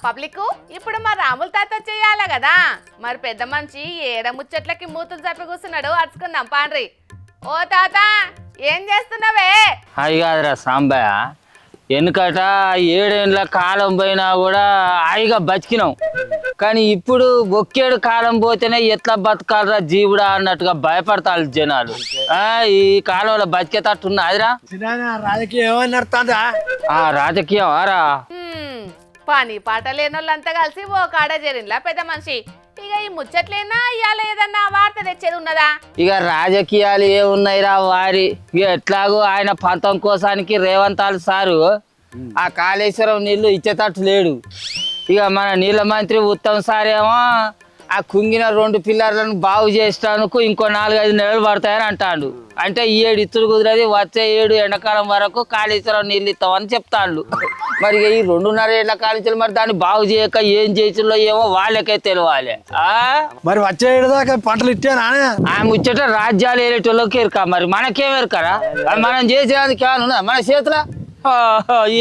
Public ఇప్పుడు మా రాముల తాత చెయ్యాలి కదా మరి పెద్ద మనిషి ఏడ ముచ్చట్లకి మూతులు చప్పి కూర్చున్నాడు అరుచుకుందాం పాండ్రి. ఓ తాత ఏం చేస్తున్నావే? అది కాదురా సాంబయ్య, వెనుకట 7 ఏళ్ళ కాలం పోయినా కూడా హాయిగా బతికినాం. కానీ ఇప్పుడు ఒక్కేడు కాలం పోతేనే ఎట్లా బతకాలరా జీవుడా అన్నట్టుగా భయపడతారు జనాలు. ఈ కాలంలో బతికేటట్టున్నా అదిరా రాజకీయం ఏమని నడుతుందా? రాజకీయం ఆరా పని పాట లేనోళ్ళంతా కలిసి ఓ కాడ చేరిన్లా పెద్ద మనిషి. ఇక ఈ ముచ్చట్లేనా ఇవాళ ఏదన్నా వార్త తెచ్చేది ఉన్నదా? ఇక రాజకీయాలు ఏమున్నాయిరా వారి. ఇక ఎట్లాగో ఆయన పంతం కోసానికి రేవంతాలు సారు ఆ కాళేశ్వరం నీళ్లు ఇచ్చేటట్టు లేడు. ఇక మన నీళ్ళ మంత్రి ఉత్తమ్ సార్ ఏమో ఆ కుంగిన 2 పిల్లర్లను బాగు చేసేందుకు ఇంకో 4-5 నెలలు పడతాయని అంటాడు. అంటే ఈ 7 ఇత్తులు కుదిరేది వచ్చే 7 ఎండాకాలం వరకు కాళేశ్వరం నీళ్ళు ఇస్తామని చెప్తాళ్ళు. మరి ఈ 2.5 ఏళ్ల కాళేశ్వరం మరి దాన్ని బాగు చేయక ఏం చేసిందో ఏమో వాళ్ళకే తెలియాలి. మరి వచ్చే ఏడాది పంటలు ఇట్టేనా? ఆ ముచ్చట రాజ్యాలు ఏరేటోళ్ళకి ఎరక, మరి మనకేం ఎరకరా? మనం చేసేదానికి ఏమన్నా మన చేతుల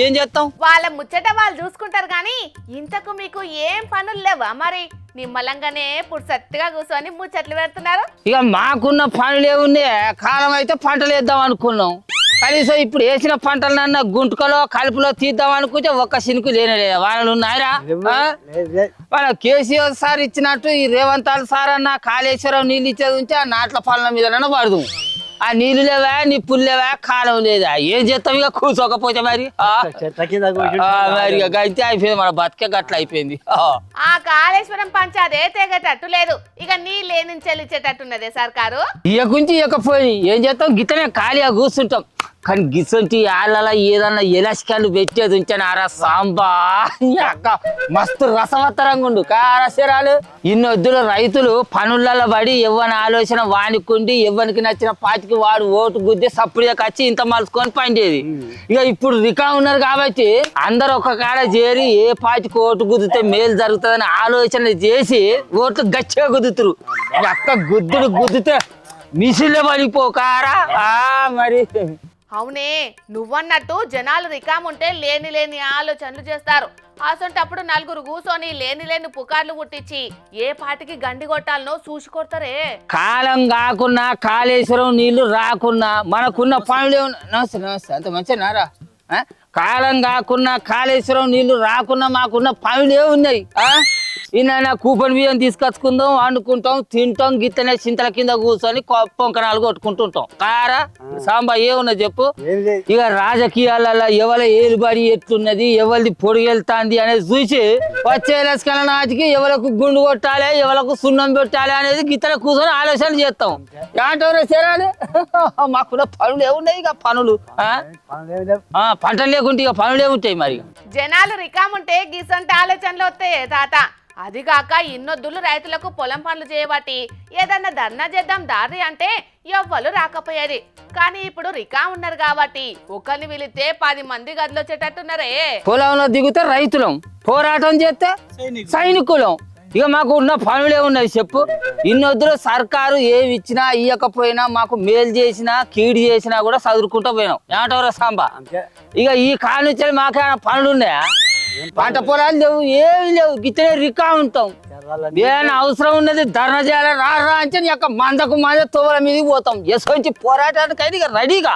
ఏం చేస్తాం? వాళ్ళ ముచ్చట వాళ్ళు చూసుకుంటారు కానీ ఇంతకు మీకు ఏం పనులు లేవా? మరి నిమ్మలంగానే పుడుసత్తుగా కూర్చొని ముచ్చట్లు పెడుతున్నారు. ఇక మాకున్న పనులు ఏమున్నాయి, కాలం అయితే పంటలు వేద్దాం అనుకున్నాం. కనీసం ఇప్పుడు వేసిన పంటలన్నా గుంటుకలో కలుపులో తీద్దాం అనుకుంటే ఒక్క సినుకు లేనలేదు. వాళ్ళు ఉన్నాయరా? వాళ్ళ కేసీఆర్ సార్ ఇచ్చినట్టు ఈ రేవంతాలు సార్ అన్న కాళేశ్వరం నీళ్ళు ఇచ్చేది ఉంటే ఆ నాట్ల పనుల మీద పడదు. ఆ నీళ్ళు లేవా, నిప్పులు లేవా, కాలం లేదా, ఏం చేస్తాం? ఇక కూర్చోకపోతే మరి మరి ఇక అయితే అయిపోయింది, మన బతికే గట్ల అయిపోయింది. ఆ కాళేశ్వరం పంచాదే తెగేటట్టు లేదు, ఇక నీళ్ళే నుంచి ఇచ్చేటట్టున్నదే సర్కారు. ఇయకుంచి ఇయకపోయి ఏం చేస్తాం? గిట్టనే ఖాళీగా కూర్చుంటాం. కానీ గిసంటి వాళ్ళ ఏదన్నా ఎలసికాయలు పెట్టేది ఉంచానారా సాంబా అక్క మస్తు రసవత్తరంగా ఉండు కారసరాలు. ఇన్నొద్దులు రైతులు పనులలో పడి ఎవ్వని ఆలోచన వానికుండి ఎవ్వనికి నచ్చిన పాటికి వాడు ఓటు గుద్ది సప్పుడుగా వచ్చి ఇంత మలుసుకొని పండేది. ఇక ఇప్పుడు రికా ఉన్నారు కాబట్టి అందరు ఒక కాడ చేరి ఏ పాటికి ఓటు గుద్దితే మేలు జరుగుతుందని ఆలోచన చేసి ఓట్లు గట్టిగా గుద్దుతురు. అక్క గుద్దితే మిషన్లే పడిపోకారా మరి. అవునే, నువ్వన్నట్టు జనాలు రికాముంటే లేని ఆలోచనలు చేస్తారు. అసొంటప్పుడు నలుగురు కూర్చొని లేని పుకార్లు పుట్టించి ఏ పాటికి గండి కొట్టాలనో చూసి కొడతారే. కాలం కాకున్నా కాళేశ్వరం నీళ్లు రాకున్నా మనకున్న పనులు నమస్తే అంత మంచినారా? కాలం కాకున్నా కాళేశ్వరం నీళ్లు రాకున్నా మాకున్న పనులే ఉన్నాయి. ఈయన కూపన్ బియ్యం తీసుకొచ్చుకుందాం, వండుకుంటాం, తింటాం, గిత్తనే చింతల కింద కూర్చొని పొంకనాలు కొట్టుకుంటుంటాం. కారా సాంబా ఏమున్నా చెప్పు? ఇక రాజకీయాలలో ఎవరి ఏలుబడి ఎట్లున్నది, ఎవరిది పొడిగెళ్తాంది అనేది చూసి వచ్చే ఎలక్షన్ నాటికి ఎవరికి గుండు కొట్టాలి, ఎవరికి సున్నం పెట్టాలి అనేది గిత్తనే కూర్చొని ఆలోచన చేస్తాం. ఏంటో చేరాలి మాకున్న పనులు ఏమున్నాయి? ఇక పనులు పంటలు లేకుంటే ఇక పనులు ఏముంటాయి? మరి జనాలు రికాముంటే గిసంటి ఆలోచనలు వస్తాయి తాత. అది కాక ఇన్నొద్దులు రైతులకు పొలం పనులు చేయబట్టి ఏదన్నా ధర్నా చేద్దాం దారి అంటే ఎవ్వరు రాకపోయేది. కానీ ఇప్పుడు రికా ఉన్నారు కాబట్టి ఒకరిని పిలిస్తే 10 మంది గదిలో వచ్చేటట్టున్నారే. పొలంలో దిగుతే రైతులం, పోరాటం చేస్తే సైనికులం. ఇక మాకు ఉన్న పనులే ఉన్నాయి చెప్పు? ఇన్నొద్దులు సర్కారు ఏమి ఇచ్చినా ఇయ్యకపోయినా మాకు మేలు చేసినా కీడు చేసినా కూడా చదువుకుంటూ పోయినాం. ఏమంటారా సాంబా? ఇక ఈ కాలం నుంచి మాకేమైనా పనులు ఉన్నాయా? పంట పొలాలు లేవు, ఏమి లేవు, గిట్టనే రికా ఉంటాం. ఏమైనా అవసరం ఉన్నది ధర్నా చేయాలి రా అంటే యొక్క మందకు మంద తోవల మీదకి పోతాం. ఎసొంచి పోరాటానికి అయితే ఇక రెడీగా.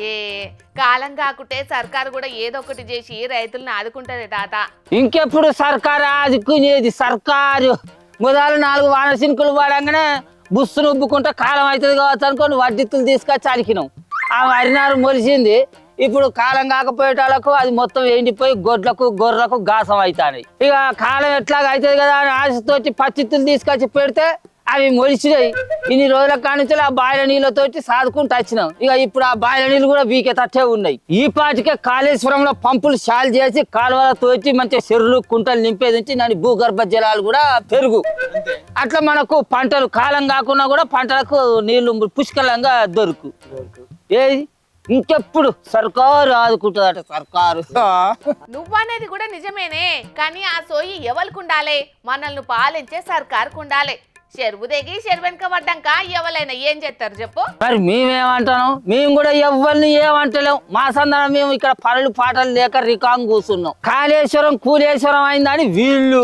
ఏ కాలం కాకుంటే సర్కారు కూడా ఏదో ఒకటి చేసి రైతులను ఆదుకుంటది తాత. ఇంకెప్పుడు సర్కారు ఆదుకునేది? సర్కారు మొదలు 4 వాన సినుకులు పడంగానే బుస్సును ఉబ్బుకుంటే కాలం అవుతుంది కావచ్చు అనుకోని వడ్డిత్తులు తీసుకొచ్చి అలికినాం. ఆ వరినారు మొలిసింది. ఇప్పుడు కాలం కాకపోయేటాలకు అది మొత్తం ఎండిపోయి గొడ్లకు గొర్రెలకు గాసం అవుతాయి. ఇక కాలం ఎట్లాగ అవుతుంది కదా అని ఆశతోటి పచ్చిత్తులు తీసుకొచ్చి పెడితే అవి మొలిచినాయి. ఇన్ని రోజుల కానించి ఆ బాయిల నీళ్ళతోటి సాదుకుంటూ వచ్చినాం. ఇక ఇప్పుడు ఆ బాయిల నీళ్ళు కూడా వీకేటట్టే ఉన్నాయి. ఈ పాటికే కాళేశ్వరంలో పంపులు చాలు చేసి కాలువలతోటి మంచిగా చెరువులు కుంటలు నింపేది నుంచి నన్ను భూగర్భ జలాలు కూడా పెరుగు. అట్లా మనకు పంటలు కాలం కాకుండా కూడా పంటలకు నీళ్లు పుష్కలంగా దొరుకు. ఏది ఇంకెప్పుడు సర్కారు ఆదుకుంటుందట సర్కారు. నువ్వనేది కూడా నిజమేనే, కానీ ఆ సోయి ఎవరికి ఉండాలి? మనల్ని పాలించే సర్కారుకు ఉండాలి. చెరువు దిగి చెరువు వెనక పడ్డాక ఎవరైనా ఏం చేస్తారు చెప్పు. మరి మేమేమంటాం, మేము కూడా ఎవరిని ఏమంటలేం. మా సందర్భం మేము ఇక్కడ పనులు పాటలు లేక రికాంగ్ కూర్చున్నాం. కాళేశ్వరం కూలేశ్వరం అయిందని వీళ్ళు,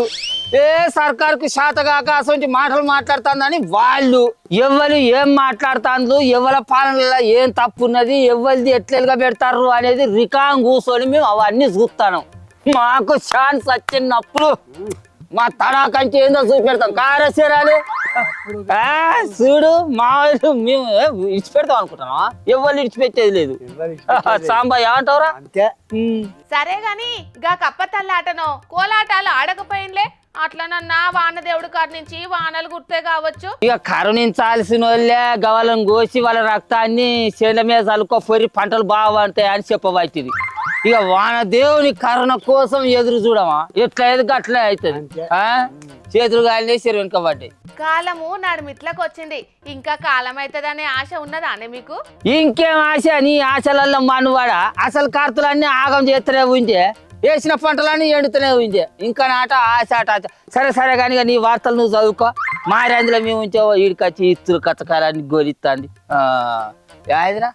సర్కారుకు శాతగాక అసలు మాటలు మాట్లాడుతుందని వాళ్ళు. ఎవరు ఏం మాట్లాడుతాండ్రు, ఎవరి పాలనలో ఏం తప్పు ఉన్నది, ఎవరిది ఎట్లెలుగా పెడతారు అనేది రికాంగ్ కూర్చొని మేము అవన్నీ చూస్తాను. మాకు ఛాన్స్ వచ్చినప్పుడు మా తడాకంచి ఏందో చూపెడతాం. కారసేరాలు చూడు మా మేము ఇడిచిపెడతాం అనుకుంటున్నావా? ఎవరు ఇడిచిపెట్టేది లేదు. సాంబా ఏమంటావురా? అంతే. సరే గాని గా కప్పతల్లాటనో కోలాటాలు ఆడకపోయినలే, అట్లనన్నా వానదేవుడి కాడి నుంచి వానలు గుర్తే కావచ్చు. ఇక కరుణించాల్సిన వాళ్ళే గవలను కోసి వాళ్ళ రక్తాన్ని చేల మీద చల్లుకోపోయి పంటలు బాగుంటాయి అని చెప్పబట్టింది. ఇక వానదేవుని కరుణ కోసం ఎదురు చూడమా? ఎట్లా ఎదుగు అట్లే అవుతుంది. చేతులు గాలి చెరువు వెనుక పడ్డాయి. కాలము నడుమిట్లకు వచ్చింది, ఇంకా కాలం అవుతుందనే ఆశ ఉన్నదా అనే మీకు? ఇంకేం ఆశ? నీ ఆశలల్లో మనువాడ అసలు కార్తులన్నీ ఆగం చేస్తూనే ఉంటే, వేసిన పంటలన్నీ ఎండుతూనే ఉంటే, ఇంకా నాట ఆశ ఆట. సరే సరే కానీ నీ వార్తలు నువ్వు చదువుకో. మారేందులో మేము ఉంచావో ఈడికొచ్చి ఇత్తులు కచ్చకాలన్నీ గోలిస్తుంది. యాదిరా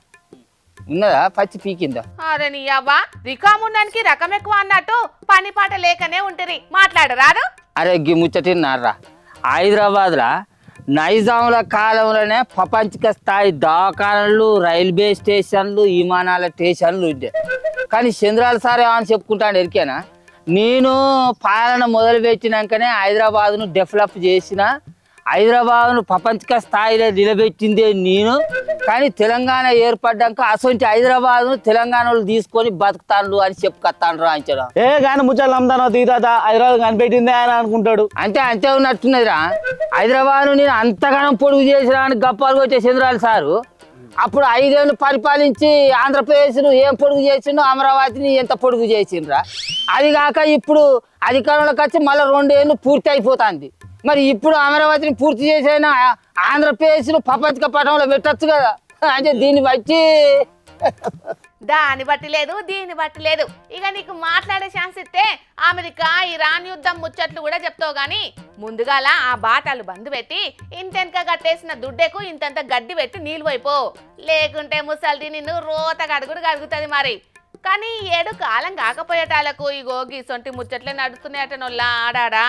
ఉన్నదా పచ్చి పీకిందా? అరే నీ అవ్వా, రికాముండానికి రకం ఎక్కువ అన్నట్టు పని పాట లేకనే ఉంటుంది, మాట్లాడరాదు. అరే గి ముచ్చటిన్నారా, హైదరాబాద్లో నైజాముల కాలంలోనే ప్రపంచక స్థాయి దవాఖానలు, రైల్వే స్టేషన్లు, విమానాల స్టేషన్లు ఉండే. కానీ చంద్రాల సార్ ఏమని చెప్పుకుంటాను ఎరికేనా, నేను పాలన మొదలుపెట్టినాకనే హైదరాబాద్ను డెవలప్ చేసిన, హైదరాబాద్ను ప్రపంచక స్థాయిలో నిలబెట్టిందే నేను. కానీ తెలంగాణ ఏర్పడ్డాక అసొంటి హైదరాబాద్ను తెలంగాణ వాళ్ళు తీసుకొని బతుకుతాను అని చెప్పుకొస్తాను అంచడం. కానీ ముచ్చాలు నమ్ముతాను తీత హైదరాబాద్ కనిపెట్టిందే ఆయన అనుకుంటాడు. అంతే అంతే ఉన్నట్టున్నదిరా. హైదరాబాద్ నేను అంతగానం పొడుగు చేసిన అని గప్పాలు కొట్టే చంద్రాలు సారు అప్పుడు 5 ఏళ్ళు పరిపాలించి ఆంధ్రప్రదేశ్ను ఏం పొడుగు చేసిండో, అమరావతిని ఎంత పొడుగు చేసిండ్రా. అది కాక ఇప్పుడు అధికారంలోకి వచ్చి మళ్ళీ 2 ఏళ్ళు పూర్తి అయిపోతుంది. మరి ఇప్పుడు అమరావతిని పూర్తి చేసైనా ఆంధ్రప్రదేశ్ను ప్రపంచ పటంలో పెట్టచ్చు కదా. అంటే దీన్ని బట్టి దాన్ని బట్టి లేదు, దీన్ని బట్టి లేదు. ఇక నీకు మాట్లాడే ఛాన్స్ ఇస్తే అమెరికా ఇరాన్ యుద్ధం ముచ్చట్లు కూడా చెప్తావు గాని, ముందుగాల ఆ బాటలు బంద్ పెట్టి ఇంతెనక కట్టేసిన దుడ్డెకు ఇంతంత గడ్డి పెట్టి నీళ్ళు వైపో, లేకుంటే ముసల్ది నిన్ను రోత గడుగుడు గడుగుతుంది మరి. కానీ 7 కాలం కాకపోయేటాలకు ఇగో గీసొంటి ముచ్చట్లే నడుస్తున్నాయట నొల్లా ఆడాడా.